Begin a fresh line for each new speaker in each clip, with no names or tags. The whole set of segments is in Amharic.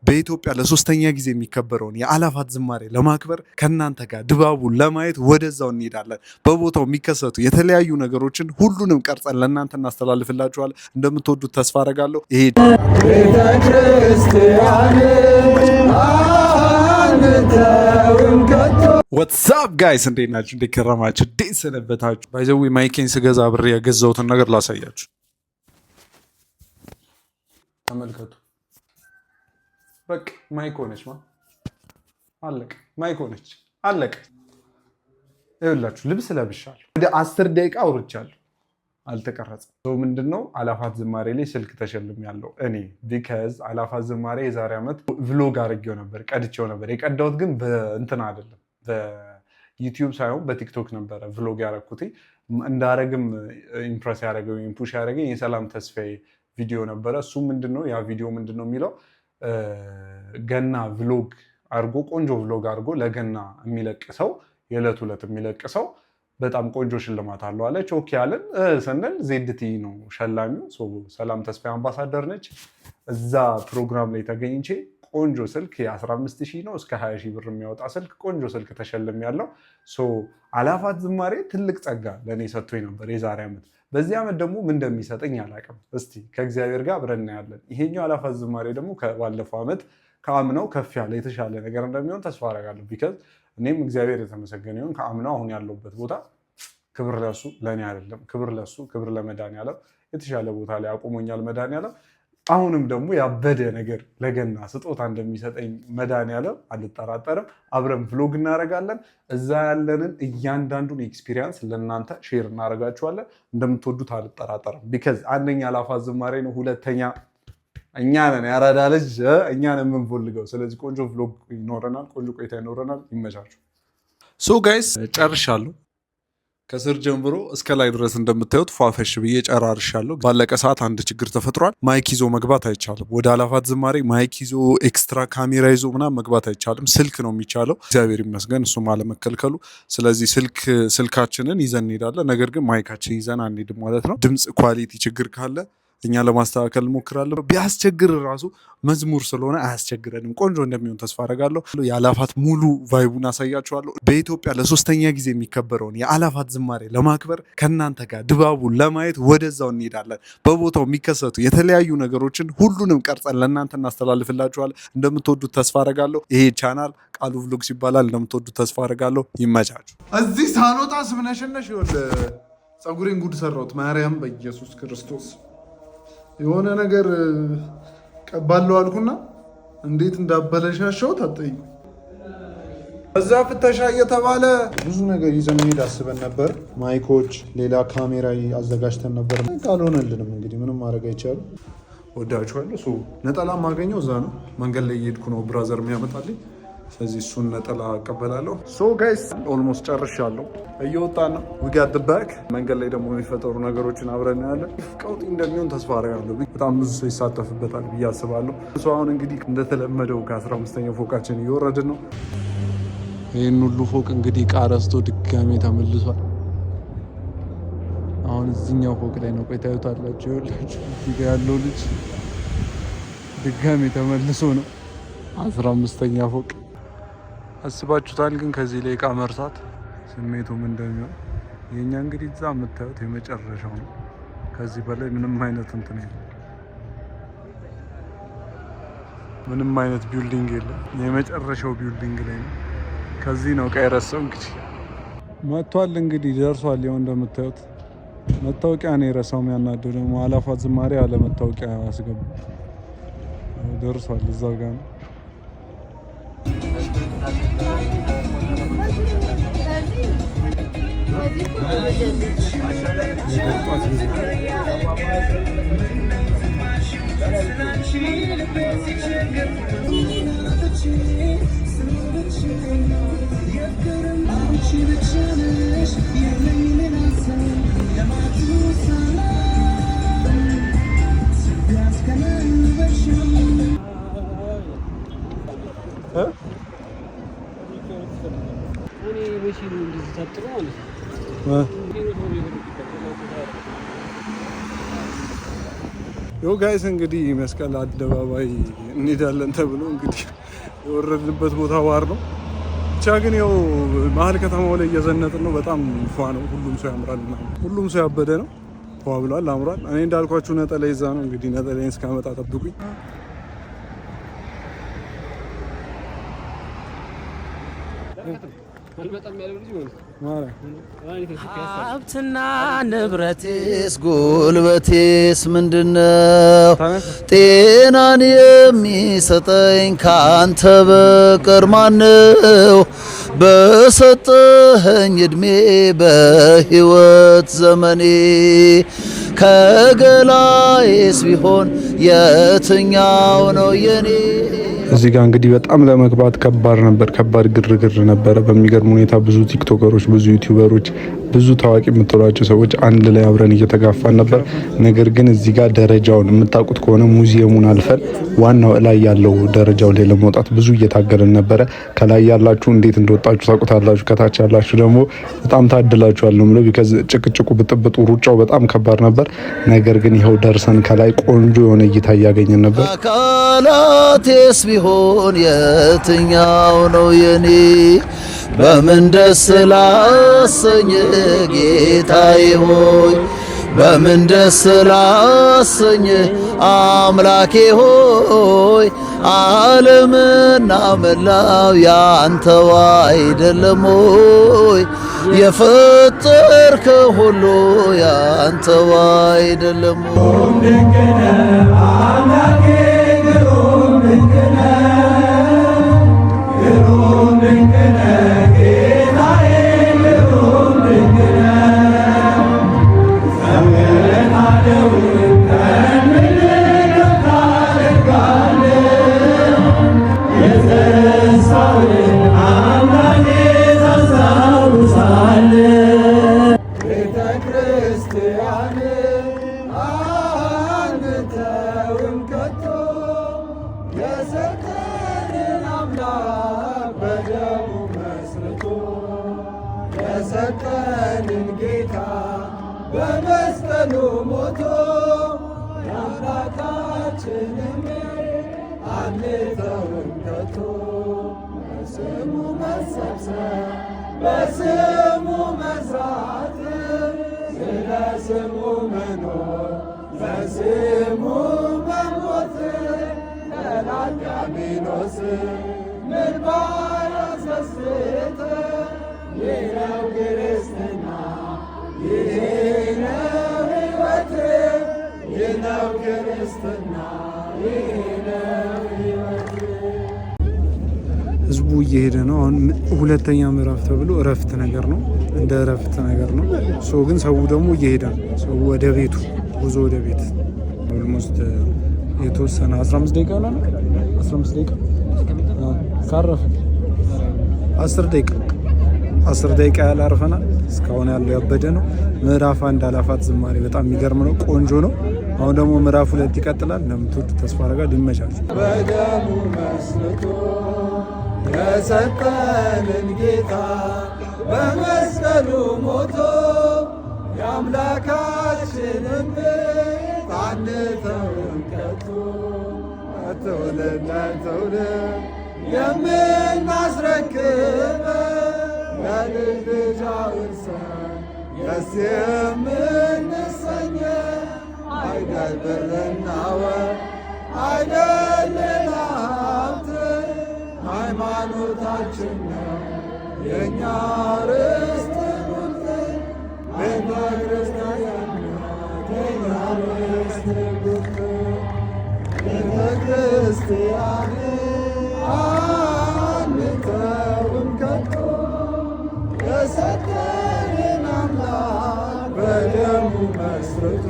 በኢትዮጵያ ለሶስተኛ ጊዜ የሚከበረውን የአላፋት ዝማሬ ለማክበር ከእናንተ ጋር ድባቡን ለማየት ወደዛው እንሄዳለን። በቦታው የሚከሰቱ የተለያዩ ነገሮችን ሁሉንም ቀርጸን ለእናንተ እናስተላልፍላችኋል። እንደምትወዱት ተስፋ አደርጋለሁ። ይሄ ዋትሳፕ ጋይስ እንዴት ናችሁ? እንዴት ከረማችሁ? እንዴት ሰነበታችሁ? ባይዘዌ ማይኬን ስገዛ ብሬ የገዛሁትን ነገር ላሳያችሁ። ተመልከቱ። በቃ ማይክ ሆነች አለቀ። ማይክ ሆነች አለቀ። ይኸውላችሁ ልብስ ለብሻለሁ። ወደ 10 ደቂቃ አውርቻለሁ፣ አልተቀረጸም። ሰው ምንድነው አላፋት ዝማሬ ላይ ስልክ ተሸልሜያለሁ እኔ ቢካዝ አላፋት ዝማሬ የዛሬ ዓመት ቭሎግ አድርጌው ነበር፣ ቀድቼው ነበር። የቀዳሁት ግን በእንትን አይደለም፣ በዩቲዩብ ሳይሆን በቲክቶክ ነበረ ቭሎግ ያደረኩት። እንዳረግም ኢምፕረስ ያደረገው ወይም ፑሽ ያደረገኝ የሰላም ተስፋዬ ቪዲዮ ነበረ። እሱ ምንድነው ያ ቪዲዮ ምንድነው የሚለው ገና ቭሎግ አድርጎ ቆንጆ ቭሎግ አድርጎ ለገና የሚለቅ ሰው የዕለት ዕለት የሚለቅ ሰው በጣም ቆንጆ ሽልማት አለው አለች። ኦኬ አለን ስንል ዜድቲ ነው ሸላሚው። ሰላም ተስፋዬ አምባሳደር ነች። እዛ ፕሮግራም ላይ ተገኝቼ ቆንጆ ስልክ የ15,000 ነው እስከ 20,000 ብር የሚያወጣ ስልክ ቆንጆ ስልክ ተሸልም ያለው። አላፋት ዝማሬ ትልቅ ጸጋ ለእኔ ሰጥቶኝ ነበር የዛሬ ዓመት። በዚህ ዓመት ደግሞ ምን እንደሚሰጠኝ አላውቅም። እስቲ ከእግዚአብሔር ጋር አብረን እናያለን። ይሄኛው አላፋት ዝማሬ ደግሞ ከባለፈው ዓመት ከአምናው ከፍ ያለ የተሻለ ነገር እንደሚሆን ተስፋ አደርጋለሁ። ቢካዝ እኔም እግዚአብሔር የተመሰገነ ይሁን ከአምናው አሁን ያለሁበት ቦታ ክብር ለሱ ለእኔ አይደለም፣ ክብር ለሱ ክብር ለመድኃኒዓለም የተሻለ ቦታ ላይ አቁሞኛል መድኃኒዓለም። አሁንም ደግሞ ያበደ ነገር ለገና ስጦታ እንደሚሰጠኝ መድኃኒዓለም አልጠራጠርም። አብረን ቭሎግ እናደርጋለን። እዛ ያለንን እያንዳንዱን ኤክስፒሪየንስ ለእናንተ ሼር እናደርጋችኋለን። እንደምትወዱት አልጠራጠርም። ቢካዝ አንደኛ አላፋት ዝማሬ ነው፣ ሁለተኛ እኛ ነን ያራዳ ልጅ እኛ ነን የምንፈልገው። ስለዚህ ቆንጆ ቭሎግ ይኖረናል፣ ቆንጆ ቆይታ ይኖረናል። ይመቻችሁ። ሶ ጋይስ ጨርሻለሁ። ከስር ጀምሮ እስከ ላይ ድረስ እንደምታዩት ፏፈሽ ብዬ ጨራርሻለሁ። ባለቀ ሰዓት አንድ ችግር ተፈጥሯል። ማይክ ይዞ መግባት አይቻልም። ወደ አላፋት ዝማሬ ማይክ ይዞ ኤክስትራ ካሜራ ይዞ ምናምን መግባት አይቻልም። ስልክ ነው የሚቻለው። እግዚአብሔር ይመስገን እሱም አለመከልከሉ። ስለዚህ ስልካችንን ይዘን እንሄዳለን። ነገር ግን ማይካችን ይዘን አንሄድም ማለት ነው። ድምፅ ኳሊቲ ችግር ካለ እኛ ለማስተካከል እንሞክራለን። ቢያስቸግር ራሱ መዝሙር ስለሆነ አያስቸግረንም። ቆንጆ እንደሚሆን ተስፋ አደርጋለሁ። የአላፋት ሙሉ ቫይቡን አሳያችኋለሁ። በኢትዮጵያ ለሶስተኛ ጊዜ የሚከበረውን የአላፋት ዝማሬ ለማክበር ከእናንተ ጋር ድባቡን ለማየት ወደዛው እንሄዳለን። በቦታው የሚከሰቱ የተለያዩ ነገሮችን ሁሉንም ቀርጸን ለእናንተ እናስተላልፍላችኋል። እንደምትወዱት ተስፋ አደርጋለሁ። ይሄ ቻናል ቃሉ ቭሎግስ ይባላል። እንደምትወዱት ተስፋ አደርጋለሁ። ይመቻችሁ። እዚህ ሳልወጣ ስምነሽነሽ ፀጉሬን ጉድ ሰራሁት። ማርያም በኢየሱስ ክርስቶስ የሆነ ነገር ቀባለው አልኩና እንዴት እንዳበለሻሸሁት አትጠይቁ። በዛ ፍተሻ እየተባለ ብዙ ነገር ይዘን መሄድ አስበን ነበር። ማይኮች፣ ሌላ ካሜራ አዘጋጅተን ነበር። ካልሆነልንም እንግዲህ ምንም ማድረግ አይቻልም። ወዳችኋለሁ። ነጠላ ማገኘው እዛ ነው። መንገድ ላይ እየሄድኩ ነው ብራዘር የሚያመጣልኝ። ስለዚህ እሱን ነጠላ እቀበላለሁ። ጋይስ ኦልሞስት ጨርሻለሁ። እየወጣን ነው። ዊጋት ባክ። መንገድ ላይ ደግሞ የሚፈጠሩ ነገሮችን አብረን እናያለን። ቀውጢ እንደሚሆን ተስፋ አደርጋለሁ። በጣም ብዙ ሰው ይሳተፍበታል ብዬ አስባለሁ። አሁን እንግዲህ እንደተለመደው ከ15ኛው ፎቃችን እየወረድን ነው። ይህን ሁሉ ፎቅ እንግዲህ ዕቃ ረስቶ ድጋሜ ተመልሷል። አሁን እዚኛው ፎቅ ላይ ነው። ቆይ ታዩታላችሁ። ይኸውላችሁ እዚህ ጋ ያለው ልጅ ድጋሜ ተመልሶ ነው 15ኛ ፎቅ። አስባችሁታል? ግን ከዚህ ላይ ዕቃ መርሳት ስሜቱ ምን እንደሚሆን። የኛ እንግዲህ እዛ የምታዩት የመጨረሻው ነው። ከዚህ በላይ ምንም አይነት እንትን የለም፣ ምንም አይነት ቢልዲንግ የለም። የመጨረሻው ቢልዲንግ ላይ ነው። ከዚህ ነው ዕቃ የረሳው። እንግዲህ መጥቷል፣ እንግዲህ ደርሷል። ይኸው እንደምታዩት መታወቂያ ነው የረሳው። የሚያናደው ደግሞ አላፋት ዝማሬ ያለ መታወቂያ አስገቡ። ደርሷል፣ እዛው ጋር ነው። ያው ጋይስ እንግዲህ መስቀል አደባባይ እንሄዳለን ተብሎ እንግዲህ የወረድንበት ቦታ ዋር ነው። ብቻ ግን ያው መሀል ከተማው ላይ እየዘነጥን ነው። በጣም ፏ ነው። ሁሉም ሰው ያምራል። ሁሉም ሰው ያበደ ነው። ፏ ብሏል፣ አምሯል። እኔ እንዳልኳችሁ ነጠላ ይዛ ነው እንግዲህ ነጠላዬን እስካመጣ ጠብቁኝ።
ሀብትና ንብረቴስ ጉልበቴስ ምንድነው? ጤናን የሚሰጠኝ ካንተ በቀር ማነው? በሰጠኸኝ እድሜ በሕይወት ዘመኔ ከገላዬስ ቢሆን የትኛው ነው የኔ?
እዚህ ጋር እንግዲህ በጣም ለመግባት ከባድ ነበር፣ ከባድ ግርግር ነበረ። በሚገርም ሁኔታ ብዙ ቲክቶከሮች፣ ብዙ ዩቲዩበሮች፣ ብዙ ታዋቂ የምትሏቸው ሰዎች አንድ ላይ አብረን እየተጋፋን ነበር። ነገር ግን እዚህ ጋር ደረጃውን የምታውቁት ከሆነ ሙዚየሙን አልፈን ዋናው ላይ ያለው ደረጃው ላይ ለመውጣት ብዙ እየታገልን ነበረ። ከላይ ያላችሁ እንዴት እንደወጣችሁ ታውቁታላችሁ። ከታች ያላችሁ ደግሞ በጣም ታድላችኋል ነው ብለው ቢከዝ ጭቅጭቁ፣ ብጥብጡ፣ ሩጫው በጣም ከባድ ነበር። ነገር ግን ይኸው ደርሰን ከላይ ቆንጆ የሆነ እይታ እያገኘን ነበር።
አካላቴስ ቢሆን የትኛው ነው የኔ? በምን ደስ ላሰኝ ጌታዬ ሆይ፣ በምን ደስ ላሰኝ አምላኬ ሆይ። ዓለምና መላው ያንተው አይደለም ሆይ? የፈጠርከው ሁሉ ያንተው አይደለም ሆይ?
የሰጠንን ጌታ በመስቀሉ ሞቶ የአምላካችንን አንተውን ከቶ በስሙ መሰብሰብ በስሙ መስራት ስለ ስሙ መኖር በስሙ መሞት ጠላት ዲያብሎስ ምን ባያስደስት ይህ ነው ክርስትና፣ ይህ ነው ሕይወት፣ ይህ ነው ክርስትና፣ ይህ ነው ሕይወት።
ህዝቡ እየሄደ ነው። አሁን ሁለተኛ ምዕራፍ ተብሎ እረፍት ነገር ነው፣ እንደ እረፍት ነገር ነው። ግን ሰው ደግሞ እየሄደ ነው። ሰው ወደ ቤቱ ጉዞ ወደ ቤት ኦልሞስት የተወሰነ 15 ደቂቃ ነው። 15 ደቂቃ ካረፈ 10 ደቂቃ ያህል አርፈናል። እስካሁን ያለው ያበደ ነው። ምዕራፍ 1 አላፋት ዝማሬ በጣም የሚገርም ነው፣ ቆንጆ ነው። አሁን ደግሞ ምዕራፍ 2 ይቀጥላል። እንደምትወዱ ተስፋ አደርጋለሁ። ይመቻችሁ።
በደሙ መስርቶ የሰጠንን ጌታ በመስቀሉ ሞቶ የአምላካችንን ቤት አንተውን ከቶ ለትውልድ ለትውልድ የምናስረክበው ለልጅ ልጅ አውርሰን ደስ የምንሰኘው አይደል ብርና ወርቅ አይደል ሀብት ሃይማኖታችን ነው የእኛ ርስት ጉልት ቤተ ክርስቲያን ናት የእኛ ርስት ጉልት ቤተ ክርስቲያን አንተውም ከቶ የሰጠንን አምላክ በደሙ መስርቶ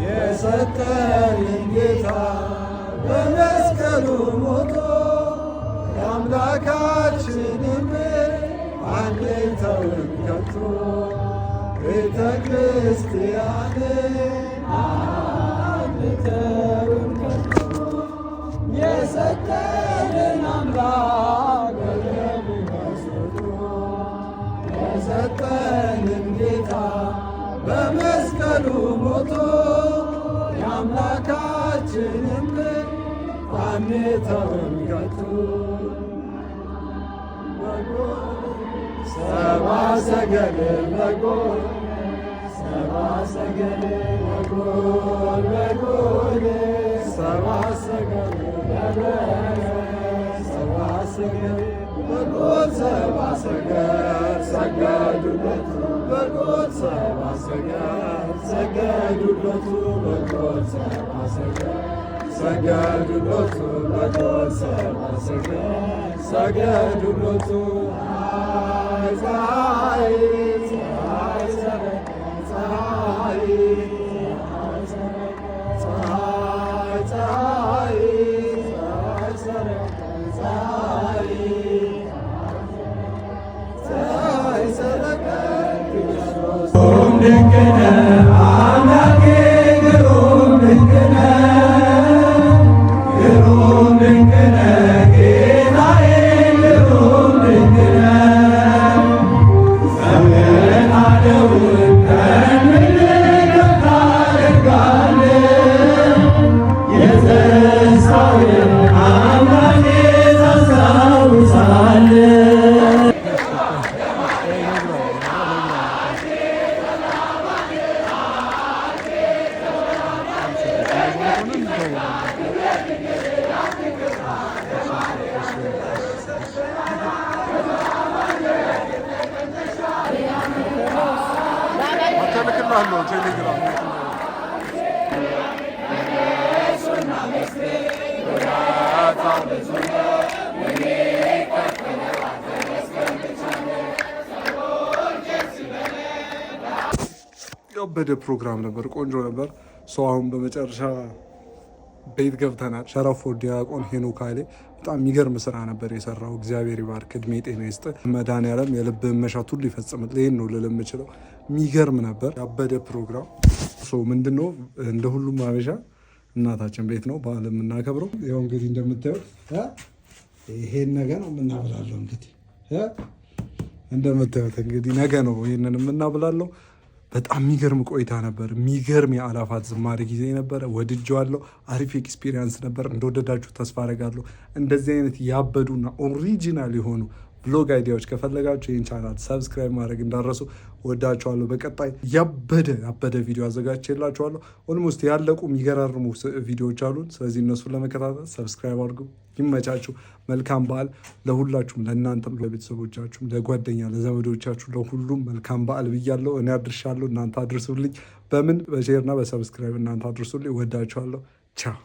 የሰጠንን ጌታ በመስቀሉ ሞቶ የአምላካችንን አንተውም ከቶ ቤተ ክርስቲያንን አንተውም ከቶ የሰጠንን አምላክ በደሙ መስርቶ የሰጠንን ጌታ በመስቀሉ ሞቶ የአምላክ ሁላችንም አንተውም ከቶ ሰብአ ሰገል በጎል ሰብአ ሰገል በጎል በጎል ሰብአ ሰገል ሰብአ ሰገል በጎል ሰብአ ሰገል ሰገዱለቱ በጎል ሰብአ ሰገል ሰገዱለቱ በጎል ሰብአ ሰገል ሰገዱለቱ በጎል ሰብአ ሰገል ሰገዱለቱ ፀሐይ ፀሐይ ሰረቀ ፀሐይ ፀሐይ ፀሐይ ፀሐይ ሰረቀ ፀሐይ ፀሐይ ሰረቀ ክርስቶስ ድንቅ ነህ አምላኬ ግሩም ድንቅ ነህ ግሩም ድንቅ ነህ ጌታዬ ግሩም ድንቅ ነህ ዘመናለውን ከምንለው ታደርጋለህ የተስፋውን አምላኬ ታስታውሳለህ ቴሌግራም ያበደ ፕሮግራም ነበር። ቆንጆ ነበር። ሰው አሁን በመጨረሻ ቤት ገብተናል። ሸረፎ ዲያቆን ሄኖክ ኃይሌ በጣም የሚገርም ስራ ነበር የሰራው። እግዚአብሔር ይባርክ፣ እድሜ ጤና ይስጥ፣ መድኃኒዓለም የልብህን መሻት ሁሉ ይፈጽምልህ። ይህን ነው ልል የምችለው። የሚገርም ነበር፣ ያበደ ፕሮግራም። ምንድነው እንደ ሁሉም አበሻ እናታችን ቤት ነው በዓል የምናከብረው። ያው እንግዲህ እንደምታዩት ይሄን ነገ ነው የምናብላለው። እንግዲህ እንደምታዩት እንግዲህ ነገ ነው ይህንን የምናብላለው። በጣም የሚገርም ቆይታ ነበር። የሚገርም የአላፋት ዝማሬ ጊዜ ነበረ። ወድጄዋለሁ። አሪፍ ኤክስፒሪየንስ ነበር። እንደወደዳችሁ ተስፋ አደርጋለሁ። እንደዚህ አይነት ያበዱና ኦሪጂናል የሆኑ ብሎግ አይዲያዎች ከፈለጋችሁ ይህን ቻናል ሰብስክራይብ ማድረግ እንዳረሱ። ወዳችኋለሁ። በቀጣይ ያበደ ቪዲዮ አዘጋጅቼላችኋለሁ። ኦልሞስት ያለቁ የሚገራርሙ ቪዲዮዎች አሉን። ስለዚህ እነሱን ለመከታተል ሰብስክራይብ አድርጉ። ይመቻችሁ። መልካም በዓል ለሁላችሁም፣ ለእናንተም፣ ለቤተሰቦቻችሁም፣ ለጓደኛ ለዘመዶቻችሁ፣ ለሁሉም መልካም በዓል ብያለሁ። እኔ አድርሻለሁ፣ እናንተ አድርሱልኝ። በሼርና በሰብስክራይብ እናንተ አድርሱልኝ። ወዳችኋለሁ። ቻው